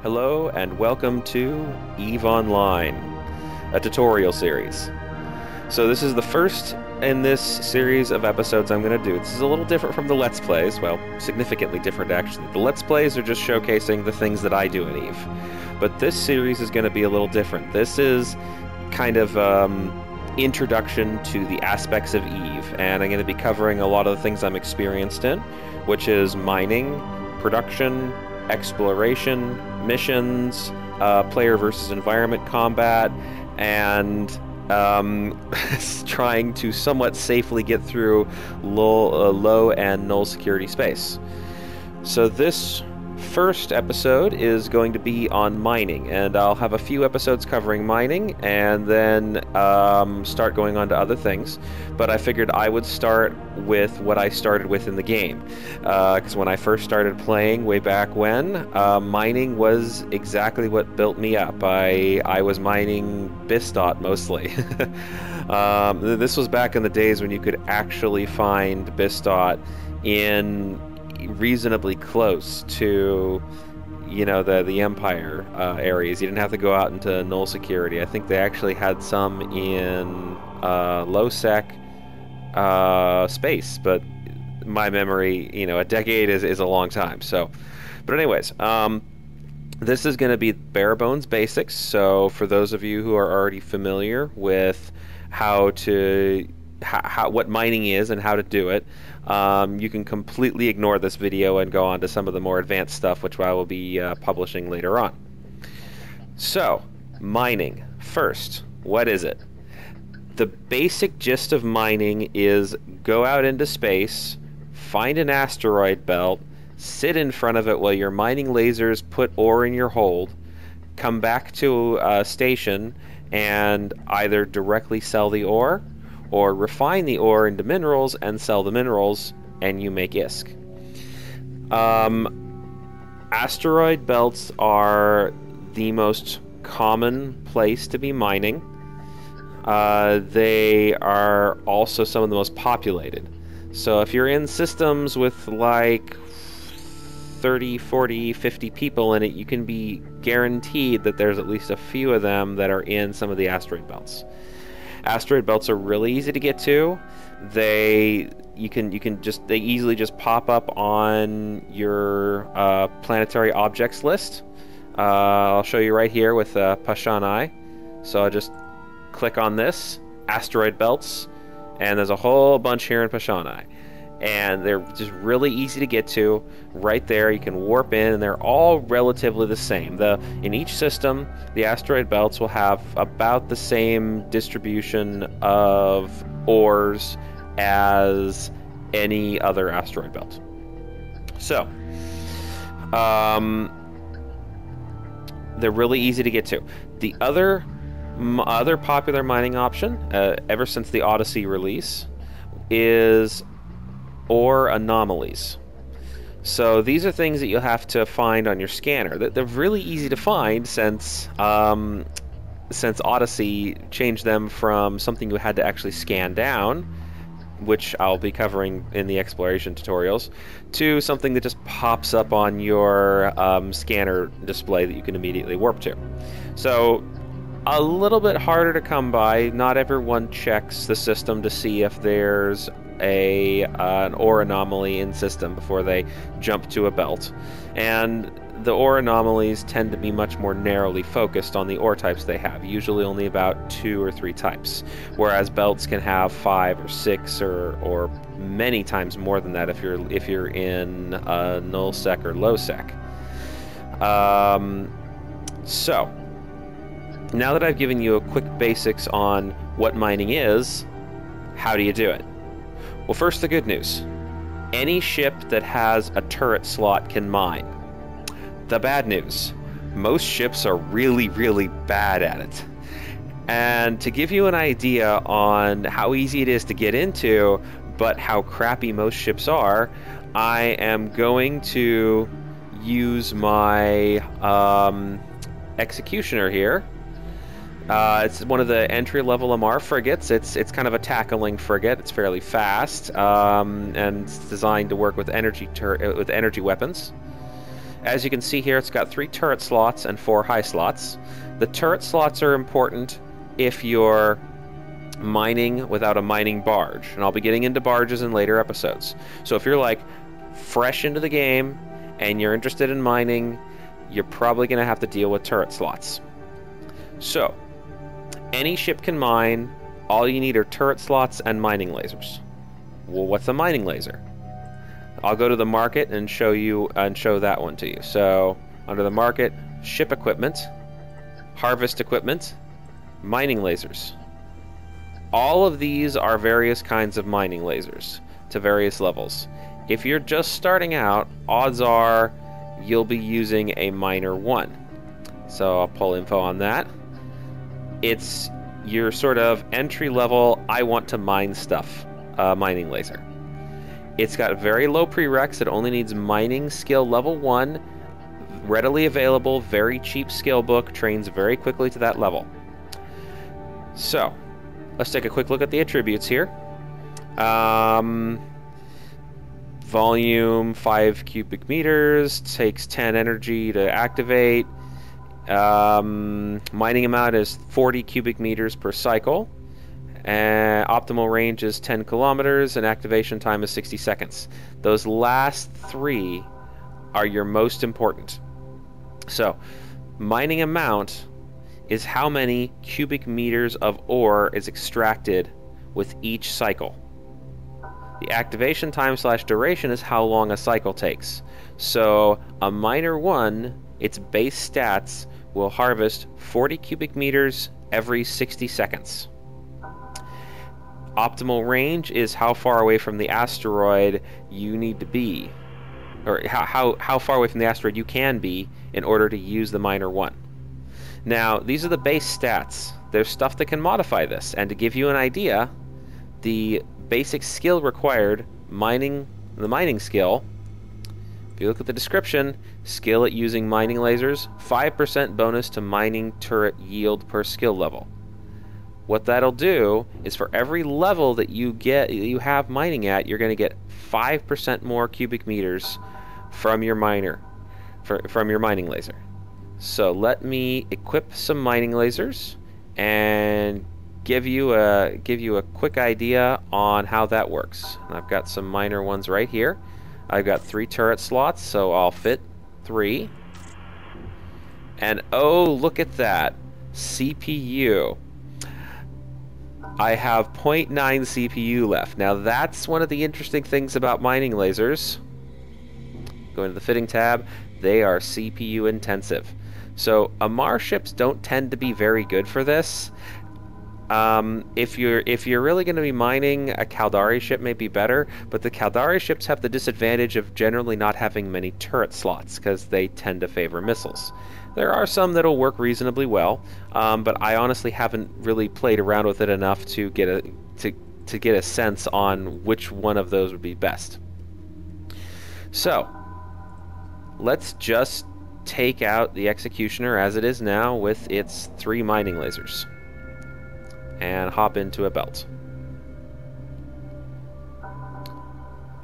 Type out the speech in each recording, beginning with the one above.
Hello and welcome to EVE Online, a tutorial series. So this is the first in this series of episodes I'm going to do. This is a little different from the Let's Plays, well, significantly different actually. The Let's Plays are just showcasing the things that I do in EVE. But this series is going to be a little different. This is kind of introduction to the aspects of EVE, and I'm going to be covering a lot of the things I'm experienced in, which is mining, production, exploration, missions, player versus environment combat, and trying to somewhat safely get through low and null security space. So this first episode is going to be on mining, and I'll have a few episodes covering mining and then start going on to other things. But I figured I would start with what I started with in the game, because when I first started playing way back when, mining was exactly what built me up. I was mining Bistot mostly. This was back in the days when you could actually find Bistot in reasonably close to, you know, the Empire areas. You didn't have to go out into null security. I think they actually had some in low sec space, but my memory, you know, a decade is a long time. So, but anyways, this is going to be bare bones basics. So for those of you who are already familiar with what mining is and how to do it, you can completely ignore this video and go on to some of the more advanced stuff, which I will be publishing later on. So, mining. First, what is it? The basic gist of mining is go out into space, find an asteroid belt, sit in front of it while your mining lasers put ore in your hold, come back to a station, and either directly sell the ore, or refine the ore into minerals and sell the minerals, and you make ISK. Asteroid belts are the most common place to be mining. They are also some of the most populated. So if you're in systems with like 30, 40, 50 people in it, you can be guaranteed that there's at least a few of them that are in some of the asteroid belts. Asteroid belts are really easy to get to. They easily just pop up on your planetary objects list. I'll show you right here with Pashanai. So I'll just click on this, asteroid belts, and there's a whole bunch here in Pashanai. And they're just really easy to get to. Right there, you can warp in, and they're all relatively the same. In each system, the asteroid belts will have about the same distribution of ores as any other asteroid belt. So, they're really easy to get to. The other popular mining option, ever since the Odyssey release, is ore anomalies. So these are things that you'll have to find on your scanner. They're really easy to find since Odyssey changed them from something you had to actually scan down, which I'll be covering in the exploration tutorials, to something that just pops up on your scanner display that you can immediately warp to. So a little bit harder to come by. Not everyone checks the system to see if there's an ore anomaly in system before they jump to a belt, and the ore anomalies tend to be much more narrowly focused on the ore types they have, usually only about 2 or 3 types, whereas belts can have 5 or 6 or many times more than that if you're in null sec or low sec. So now that I've given you a quick basics on what mining is, how do you do it? Well, first, the good news. Any ship that has a turret slot can mine. The bad news. Most ships are really, really bad at it. And to give you an idea on how easy it is to get into, but how crappy most ships are, I am going to use my Executioner here. It's one of the entry-level MR frigates. It's kind of a tackling frigate. It's fairly fast, and it's designed to work with energy weapons. As you can see here, it's got 3 turret slots and 4 high slots. The turret slots are important if you're mining without a mining barge, and I'll be getting into barges in later episodes. So if you're like fresh into the game and you're interested in mining, you're probably going to have to deal with turret slots. So any ship can mine. All you need are turret slots and mining lasers. Well, what's a mining laser? I'll go to the market and show that one to you. So under the market, ship equipment, harvest equipment, mining lasers. All of these are various kinds of mining lasers to various levels. If you're just starting out, odds are you'll be using a miner 1. So I'll pull info on that. It's your sort of entry level, I want to mine stuff, mining laser. It's got very low prereqs. It only needs mining skill level 1, readily available, very cheap skill book, trains very quickly to that level. So let's take a quick look at the attributes here. Volume 5 cubic meters, takes 10 energy to activate. Mining amount is 40 cubic meters per cycle. And optimal range is 10 kilometers, and activation time is 60 seconds. Those last 3 are your most important. So, mining amount is how many cubic meters of ore is extracted with each cycle. The activation time / duration is how long a cycle takes. So, a miner 1, its base stats will harvest 40 cubic meters every 60 seconds. Optimal range is how far away from the asteroid you need to be, or how far away from the asteroid you can be in order to use the miner 1. Now, these are the base stats. There's stuff that can modify this, and to give you an idea, the basic skill required, the mining skill, if you look at the description, skill at using mining lasers, 5% bonus to mining turret yield per skill level. What that'll do is for every level that you have mining at, you're going to get 5% more cubic meters from your from your mining laser. So let me equip some mining lasers and give you a quick idea on how that works. And I've got some miner ones right here. I've got 3 turret slots, so I'll fit 3. And oh, look at that, CPU. I have 0.9 CPU left. Now that's one of the interesting things about mining lasers. Go into the fitting tab. They are CPU intensive. So Amar ships don't tend to be very good for this. If you're really going to be mining, a Caldari ship may be better, but the Caldari ships have the disadvantage of generally not having many turret slots because they tend to favor missiles. There are some that'll work reasonably well, but I honestly haven't really played around with it enough to get a sense on which one of those would be best. So let's just take out the Executioner as it is now with its 3 mining lasers and hop into a belt.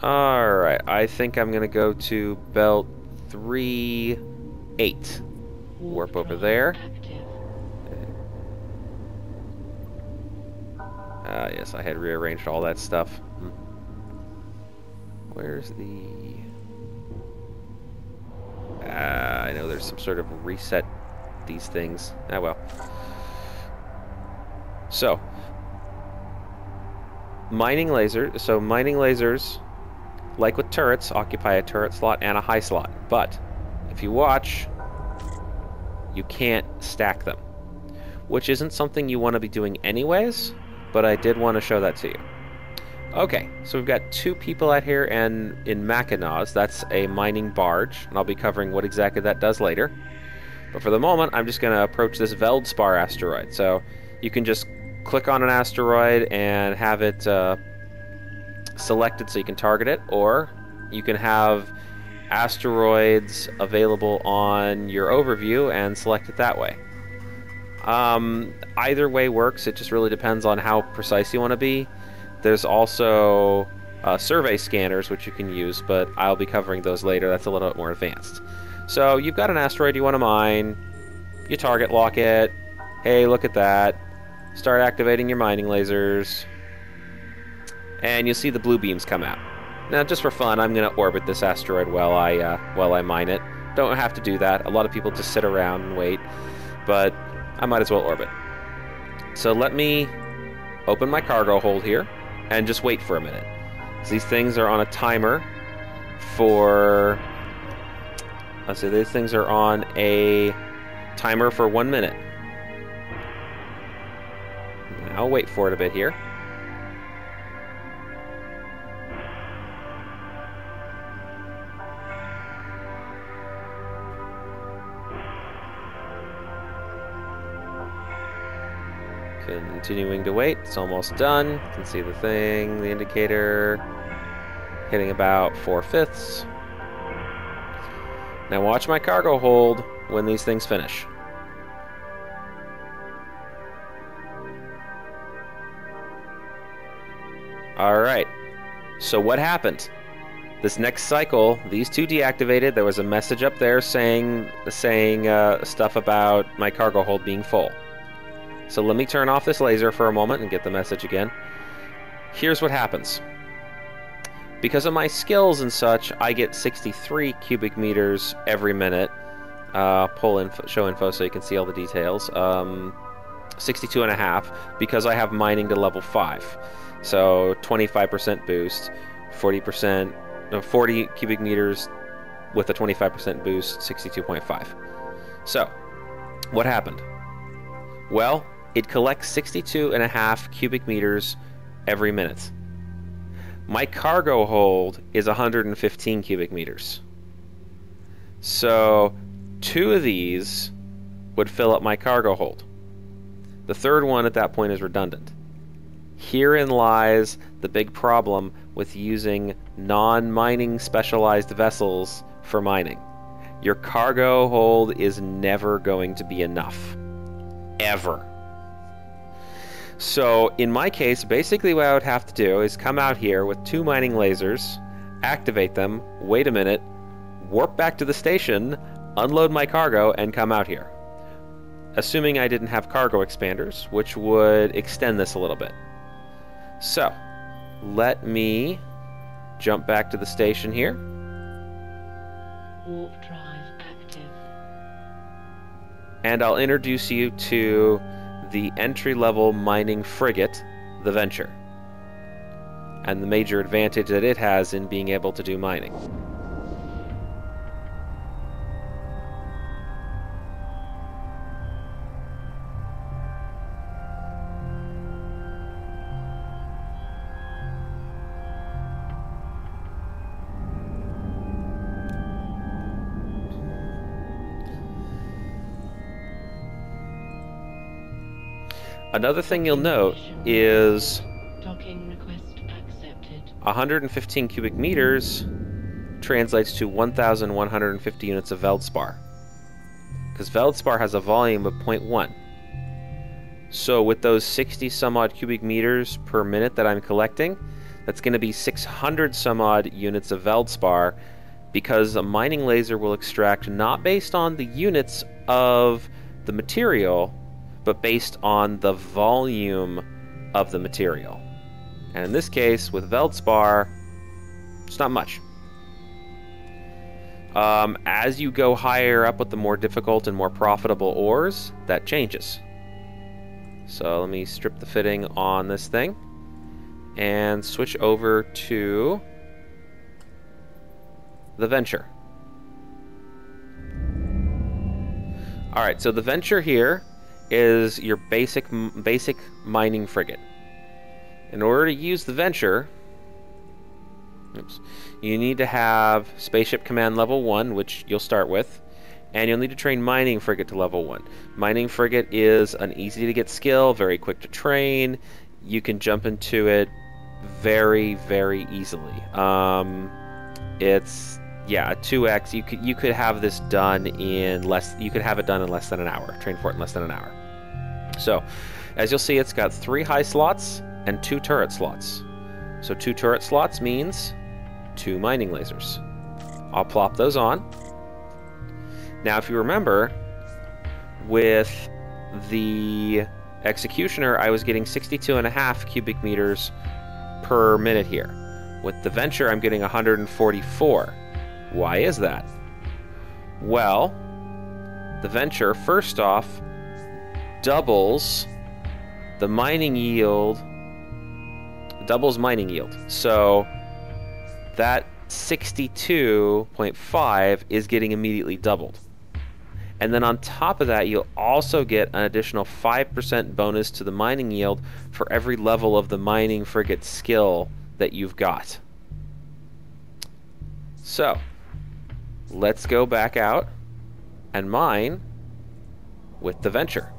Alright, I think I'm going to go to belt 3-8. Warp over there. Yes, I had rearranged all that stuff. Where's the... I know there's some sort of reset these things. Ah, well. So, mining lasers, like with turrets, occupy a turret slot and a high slot. But, if you watch, you can't stack them. Which isn't something you want to be doing anyways, but I did want to show that to you. Okay, so we've got 2 people out here and in Mackinaws. That's a mining barge, and I'll be covering what exactly that does later. But for the moment, I'm just going to approach this Veldspar asteroid. So you can just click on an asteroid and have it selected so you can target it, or you can have asteroids available on your overview and select it that way. Either way works. It just really depends on how precise you want to be. There's also survey scanners which you can use, but I'll be covering those later. That's a little bit more advanced. So you've got an asteroid you want to mine, you target lock it, hey, look at that, start activating your mining lasers, and you'll see the blue beams come out. Now, just for fun, I'm going to orbit this asteroid while I mine it. Don't have to do that. A lot of people just sit around and wait, but I might as well orbit. So let me open my cargo hold here and just wait for a minute. So these things are on a timer for... Let's see, these things are on a timer for 1 minute. I'll wait for it a bit here. Continuing to wait. It's almost done. You can see the thing, the indicator, hitting about 4/5. Now watch my cargo hold when these things finish. Alright. So what happened? This next cycle, these two deactivated. There was a message up there saying stuff about my cargo hold being full. So let me turn off this laser for a moment and get the message again. Here's what happens. Because of my skills and such, I get 63 cubic meters every minute. Pull info, show info so you can see all the details. 62.5 because I have mining to level 5. So 25% boost, 40%, no, 40 cubic meters with a 25% boost, 62.5. So, what happened? Well, it collects 62.5 cubic meters every minute. My cargo hold is 115 cubic meters. So 2 of these would fill up my cargo hold. The third one at that point is redundant. Herein lies the big problem with using non-mining specialized vessels for mining. Your cargo hold is never going to be enough. Ever. So in my case, basically what I would have to do is come out here with 2 mining lasers, activate them, wait a minute, warp back to the station, unload my cargo, and come out here. Assuming I didn't have cargo expanders, which would extend this a little bit. So, let me jump back to the station here. Warp drive active. And I'll introduce you to the entry-level mining frigate, the Venture, and the major advantage that it has in being able to do mining. Another thing you'll note is Docking request accepted. 115 cubic meters translates to 1,150 units of Veldspar. Because Veldspar has a volume of 0.1. So with those 60 some odd cubic meters per minute that I'm collecting, that's going to be 600 some odd units of Veldspar, because a mining laser will extract not based on the units of the material, but based on the volume of the material. And in this case, with Veldspar, it's not much. As you go higher up with the more difficult and more profitable ores, that changes. So let me strip the fitting on this thing and switch over to the Venture. Alright, so the Venture here is your basic mining frigate. In order to use the Venture, you need to have Spaceship Command level 1, which you'll start with, and you'll need to train Mining Frigate to level 1. Mining Frigate is an easy to get skill, very quick to train. You can jump into it very, very easily. It's, yeah, 2x. You could have this done in less. You could have it done in less than an hour. Train for it in less than an hour. So, as you'll see, it's got 3 high slots and 2 turret slots. So 2 turret slots means 2 mining lasers. I'll plop those on. Now, if you remember, with the Executioner, I was getting 62.5 cubic meters per minute here. With the Venture, I'm getting 144. Why is that? Well, the Venture, first off, doubles the mining yield, doubles mining yield. So that 62.5 is getting immediately doubled. And then on top of that, you'll also get an additional 5% bonus to the mining yield for every level of the mining frigate skill that you've got. So, let's go back out and mine with the Venture.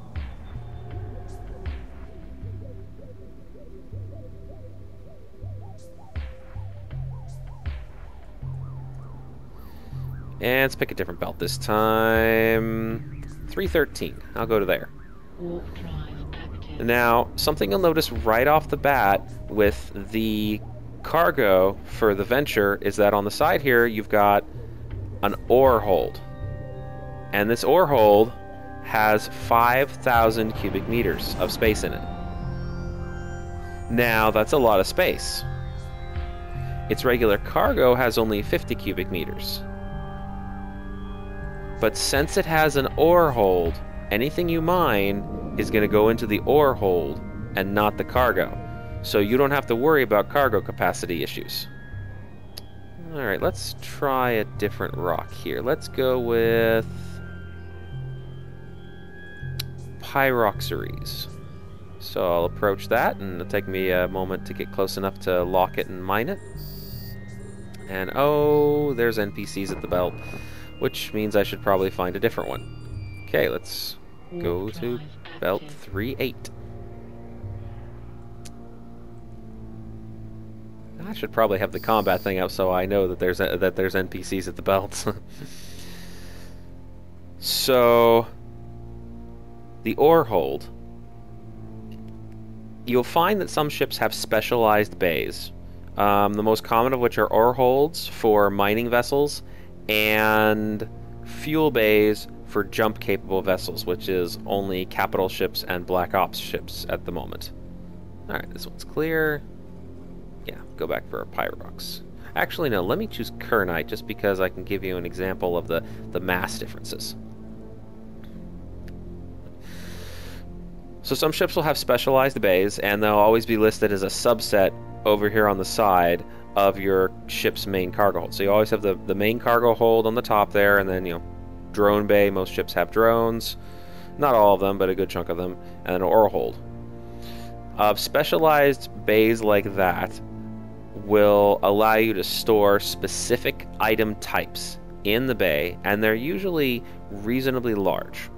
And let's pick a different belt this time. 313. I'll go to there. Warp drive active. Now, something you'll notice right off the bat with the cargo for the Venture is that on the side here, you've got an ore hold. And this ore hold has 5,000 cubic meters of space in it. Now, that's a lot of space. Its regular cargo has only 50 cubic meters. But since it has an ore hold, anything you mine is going to go into the ore hold and not the cargo. So you don't have to worry about cargo capacity issues. Alright, let's try a different rock here. Let's go with pyroxeries. So I'll approach that, and it'll take me a moment to get close enough to lock it and mine it. And oh, there's NPCs at the belt, which means I should probably find a different one. Okay, let's go to belt 3-8. I should probably have the combat thing up so I know that there's NPCs at the belt. So, the ore hold. You'll find that some ships have specialized bays. The most common of which are ore holds for mining vessels and fuel bays for jump-capable vessels, which is only capital ships and Black Ops ships at the moment. Alright, this one's clear. Yeah, go back for a Pyrox. Actually, no, let me choose Kernite just because I can give you an example of the mass differences. So some ships will have specialized bays, and they'll always be listed as a subset over here on the side of your ship's main cargo hold. So you always have the main cargo hold on the top there, and then, you know, drone bay. Most ships have drones. Not all of them, but a good chunk of them. And an ore hold. Specialized bays like that will allow you to store specific item types in the bay, and they're usually reasonably large.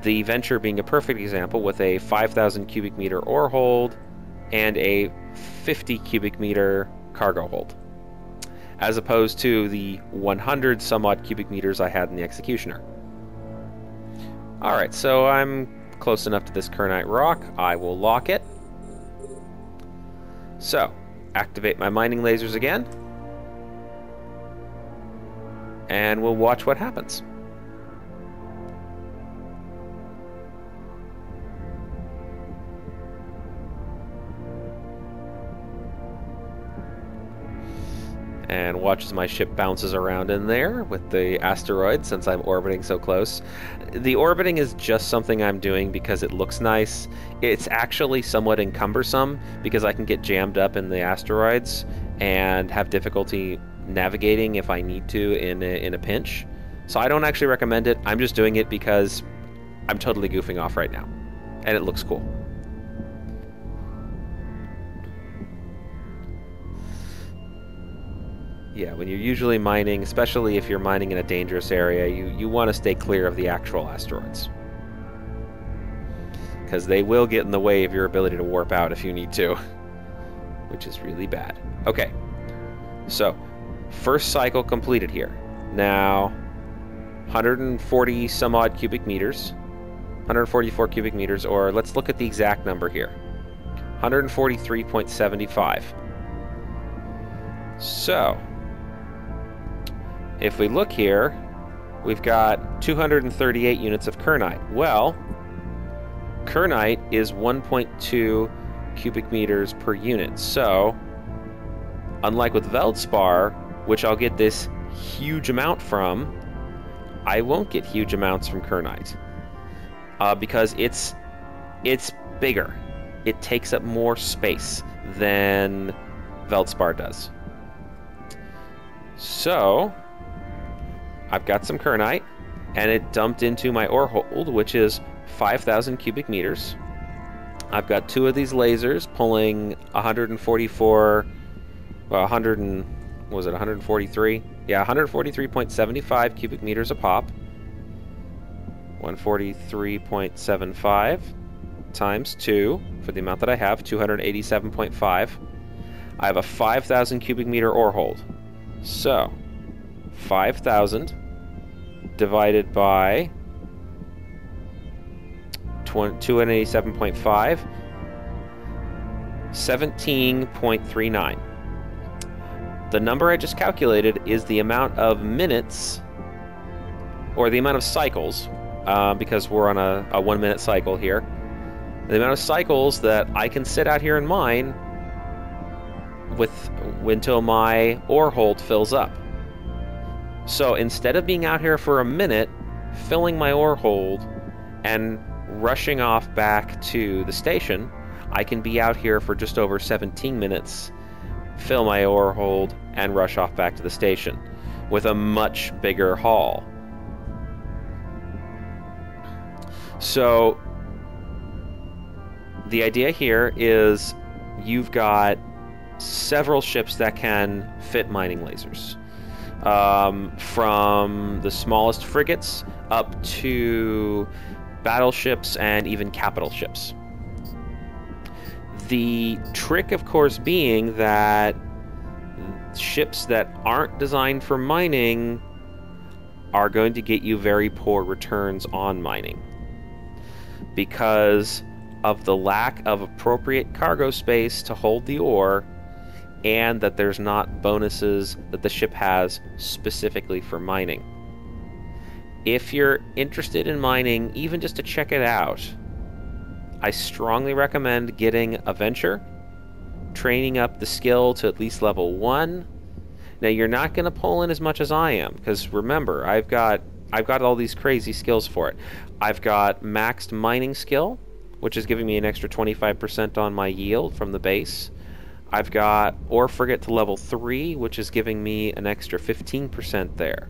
The Venture being a perfect example with a 5,000 cubic meter ore hold and a 50 cubic meter cargo hold, as opposed to the 100 some odd cubic meters I had in the Executioner. Alright, so I'm close enough to this Kernite rock. I will lock it. So, activate my mining lasers again, and we'll watch what happens. And watch as my ship bounces around in there with the asteroid since I'm orbiting so close. The orbiting is just something I'm doing because it looks nice. It's actually somewhat encumbersome because I can get jammed up in the asteroids and have difficulty navigating if I need to in a pinch. So I don't actually recommend it. I'm just doing it because I'm totally goofing off right now. And it looks cool. Yeah, when you're usually mining, especially if you're mining in a dangerous area, you want to stay clear of the actual asteroids. Because they will get in the way of your ability to warp out if you need to. Which is really bad. Okay, so, first cycle completed here. Now, 140 some odd cubic meters. 144 cubic meters, or let's look at the exact number here. 143.75. So, if we look here, we've got 238 units of kernite. Well, kernite is 1.2 cubic meters per unit. So, unlike with Veldspar, which I'll get this huge amount from, I won't get huge amounts from kernite. Because it's bigger. It takes up more space than Veldspar does. So, I've got some kernite, and it dumped into my ore hold, which is 5,000 cubic meters. I've got two of these lasers pulling 144, well, 100 and, was it 143? Yeah, 143.75 cubic meters a pop. 143.75 times 2 for the amount that I have, 287.5. I have a 5,000 cubic meter ore hold. So, 5,000 divided by 287.5, 17.39. The number I just calculated is the amount of minutes, or the amount of cycles, because we're on a 1 minute cycle here. The amount of cycles that I can sit out here and mine until my ore hold fills up. So instead of being out here for a minute, filling my ore hold, and rushing off back to the station, I can be out here for just over 17 minutes, fill my ore hold, and rush off back to the station with a much bigger haul. So the idea here is you've got several ships that can fit mining lasers. From the smallest frigates up to battleships and even capital ships. The trick, of course, being that ships that aren't designed for mining are going to get you very poor returns on mining because of the lack of appropriate cargo space to hold the ore, and that there's not bonuses that the ship has specifically for mining. If you're interested in mining, even just to check it out, I strongly recommend getting a Venture, training up the skill to at least level 1. Now, you're not going to pull in as much as I am, because remember, I've got all these crazy skills for it. I've got maxed mining skill, which is giving me an extra 25% on my yield from the base. I've got Ore Frigate to level 3, which is giving me an extra 15% there.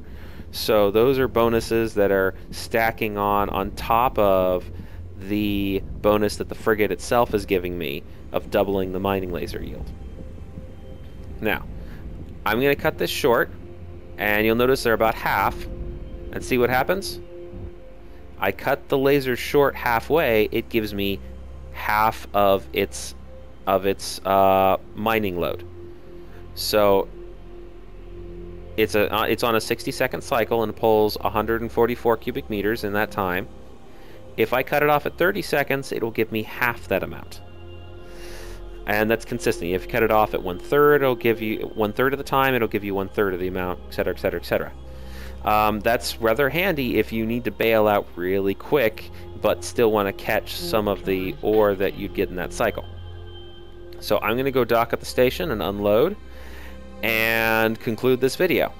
So those are bonuses that are stacking on top of the bonus that the frigate itself is giving me of doubling the mining laser yield. Now, I'm going to cut this short, and you'll notice they're about half, and see what happens? I cut the laser short halfway, it gives me half of its mining load. So it's on a 60-second cycle and pulls 144 cubic meters in that time. If I cut it off at 30 seconds, it will give me half that amount. And that's consistent. If you cut it off at 1/3, it'll give you 1/3 of the time, it'll give you 1/3 of the amount, etc., etc., etc. That's rather handy if you need to bail out really quick, but still want to catch some of the ore that you'd get in that cycle. So I'm going to go dock at the station and unload and conclude this video.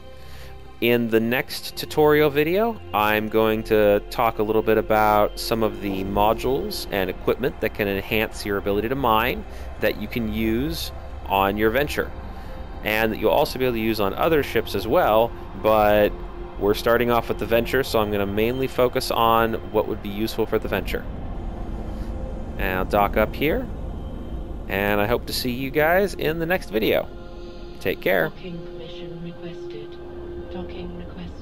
In the next tutorial video, I'm going to talk a little bit about some of the modules and equipment that can enhance your ability to mine that you can use on your Venture, and that you'll also be able to use on other ships as well, but we're starting off with the Venture, so I'm going to mainly focus on what would be useful for the Venture. And I'll dock up here, and I hope to see you guys in the next video. Take care. Docking permission requested. Docking requested.